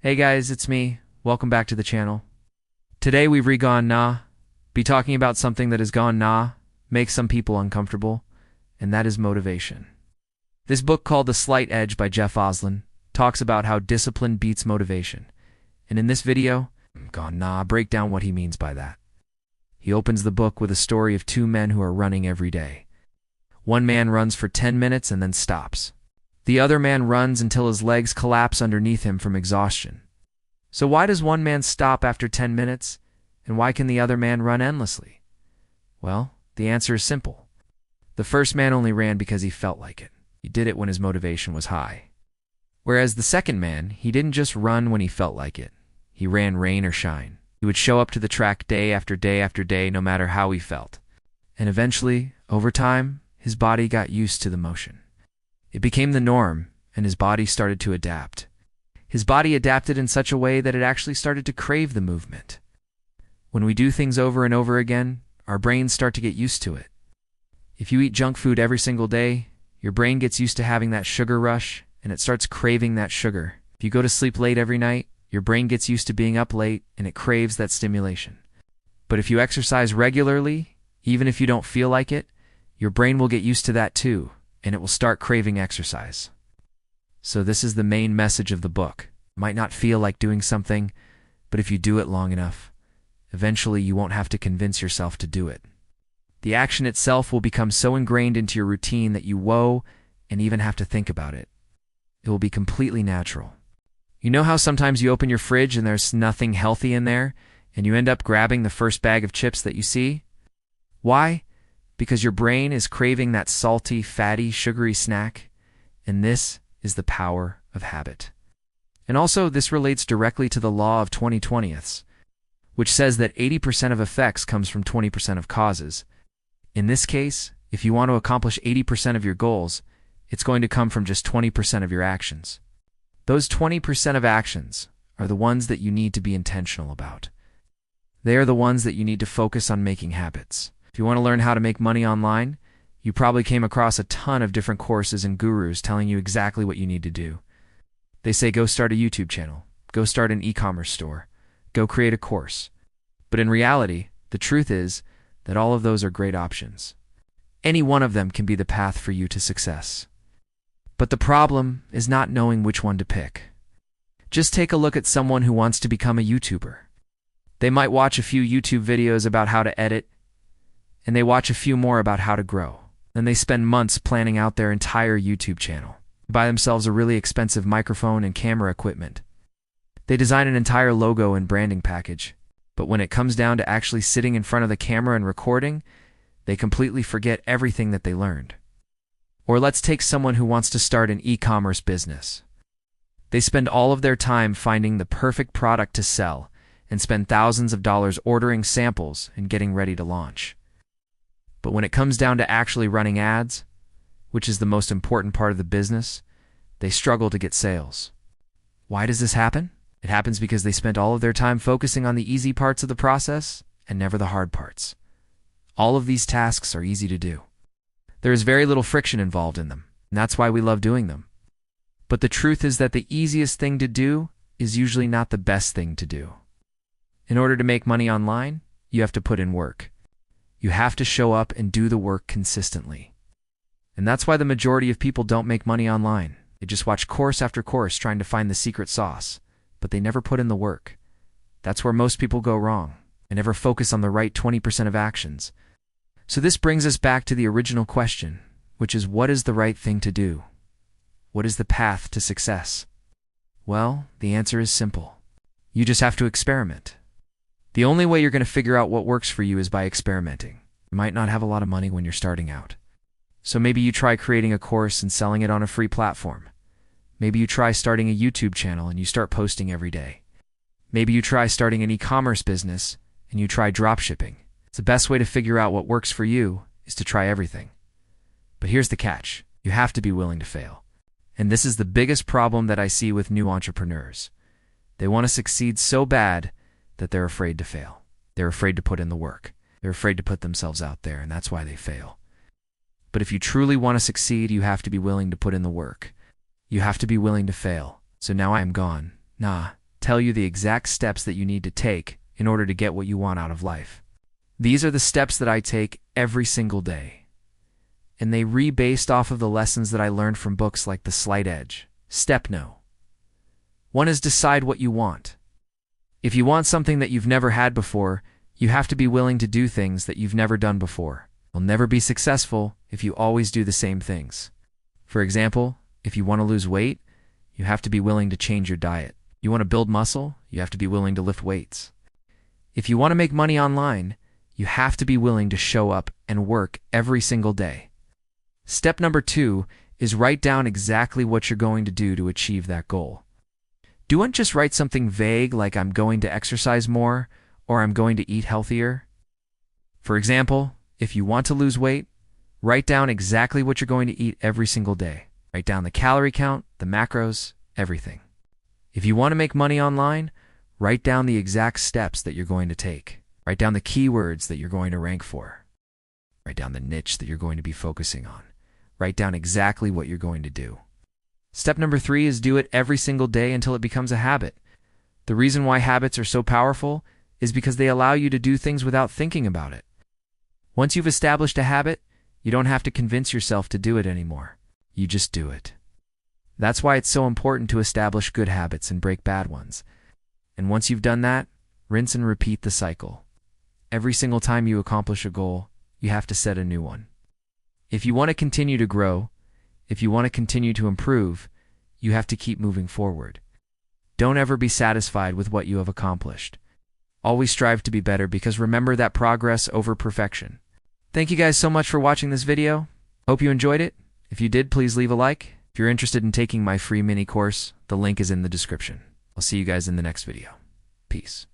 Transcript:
Hey guys, it's me. Welcome back to the channel. Today we've re-gone nah, be talking about something that has gone nah, makes some people uncomfortable, and that is motivation. This book called The Slight Edge by Jeff Oslin talks about how discipline beats motivation. And in this video, gone nah, break down what he means by that. He opens the book with a story of two men who are running every day. One man runs for 10 minutes and then stops. The other man runs until his legs collapse underneath him from exhaustion. So why does one man stop after 10 minutes, and why can the other man run endlessly? Well, the answer is simple. The first man only ran because he felt like it. He did it when his motivation was high. Whereas the second man, he didn't just run when he felt like it. He ran rain or shine. He would show up to the track day after day after day, no matter how he felt. And eventually, over time, his body got used to the motion. It became the norm, and his body started to adapt. His body adapted in such a way that it actually started to crave the movement. When we do things over and over again, our brains start to get used to it. If you eat junk food every single day, your brain gets used to having that sugar rush, and it starts craving that sugar. If you go to sleep late every night, your brain gets used to being up late, and it craves that stimulation. But if you exercise regularly, even if you don't feel like it, your brain will get used to that too, and it will start craving exercise. So this is the main message of the book. It might not feel like doing something, but if you do it long enough, eventually you won't have to convince yourself to do it. The action itself will become so ingrained into your routine that you won't even have to think about it. It will be completely natural. You know how sometimes you open your fridge and there's nothing healthy in there, and you end up grabbing the first bag of chips that you see? Why? Because your brain is craving that salty, fatty, sugary snack, and this is the power of habit. And also, this relates directly to the law of 20/20ths, which says that 80% of effects comes from 20% of causes. In this case, if you want to accomplish 80% of your goals, it's going to come from just 20% of your actions. Those 20% of actions are the ones that you need to be intentional about. They are the ones that you need to focus on making habits. If you want to learn how to make money online, you probably came across a ton of different courses and gurus telling you exactly what you need to do. They say go start a YouTube channel, go start an e-commerce store, go create a course. But in reality, the truth is that all of those are great options. Any one of them can be the path for you to success. But the problem is not knowing which one to pick. Just take a look at someone who wants to become a YouTuber. They might watch a few YouTube videos about how to edit, and they watch a few more about how to grow. Then they spend months planning out their entire YouTube channel. They buy themselves a really expensive microphone and camera equipment. They design an entire logo and branding package. But when it comes down to actually sitting in front of the camera and recording, they completely forget everything that they learned. Or let's take someone who wants to start an e-commerce business. They spend all of their time finding the perfect product to sell and spend thousands of dollars ordering samples and getting ready to launch. But when it comes down to actually running ads, which is the most important part of the business, they struggle to get sales. Why does this happen? It happens because they spent all of their time focusing on the easy parts of the process and never the hard parts. All of these tasks are easy to do. There is very little friction involved in them, and that's why we love doing them. But the truth is that the easiest thing to do is usually not the best thing to do. In order to make money online, you have to put in work. You have to show up and do the work consistently. And that's why the majority of people don't make money online. They just watch course after course trying to find the secret sauce, but they never put in the work. That's where most people go wrong. They never focus on the right 20% of actions. So this brings us back to the original question, which is what is the right thing to do? What is the path to success? Well, the answer is simple. You just have to experiment. The only way you're going to figure out what works for you is by experimenting. You might not have a lot of money when you're starting out. So maybe you try creating a course and selling it on a free platform. Maybe you try starting a YouTube channel and you start posting every day. Maybe you try starting an e-commerce business and you try dropshipping. It's the best way to figure out what works for you is to try everything. But here's the catch. You have to be willing to fail. And this is the biggest problem that I see with new entrepreneurs. They want to succeed so bad that they're afraid to fail. They're afraid to put in the work. They're afraid to put themselves out there, and that's why they fail. But if you truly want to succeed, you have to be willing to put in the work. You have to be willing to fail. So now I am gone. Nah, tell you the exact steps that you need to take in order to get what you want out of life. These are the steps that I take every single day, and they based off of the lessons that I learned from books like The Slight Edge. Step No. 1 is decide what you want. If you want something that you've never had before, you have to be willing to do things that you've never done before. You'll never be successful if you always do the same things. For example, if you want to lose weight, you have to be willing to change your diet. You want to build muscle, you have to be willing to lift weights. If you want to make money online, you have to be willing to show up and work every single day. Step number 2 is write down exactly what you're going to do to achieve that goal. Don't just write something vague like I'm going to exercise more or I'm going to eat healthier. For example, if you want to lose weight, write down exactly what you're going to eat every single day. Write down the calorie count, the macros, everything. If you want to make money online, write down the exact steps that you're going to take. Write down the keywords that you're going to rank for. Write down the niche that you're going to be focusing on. Write down exactly what you're going to do. Step number 3 is do it every single day until it becomes a habit. The reason why habits are so powerful is because they allow you to do things without thinking about it. Once you've established a habit, you don't have to convince yourself to do it anymore. You just do it. That's why it's so important to establish good habits and break bad ones. And once you've done that, rinse and repeat the cycle. Every single time you accomplish a goal, you have to set a new one. If you want to continue to grow, if you want to continue to improve, you have to keep moving forward. Don't ever be satisfied with what you have accomplished. Always strive to be better because remember that progress over perfection. Thank you guys so much for watching this video. Hope you enjoyed it. If you did, please leave a like. If you're interested in taking my free mini course, the link is in the description. I'll see you guys in the next video. Peace.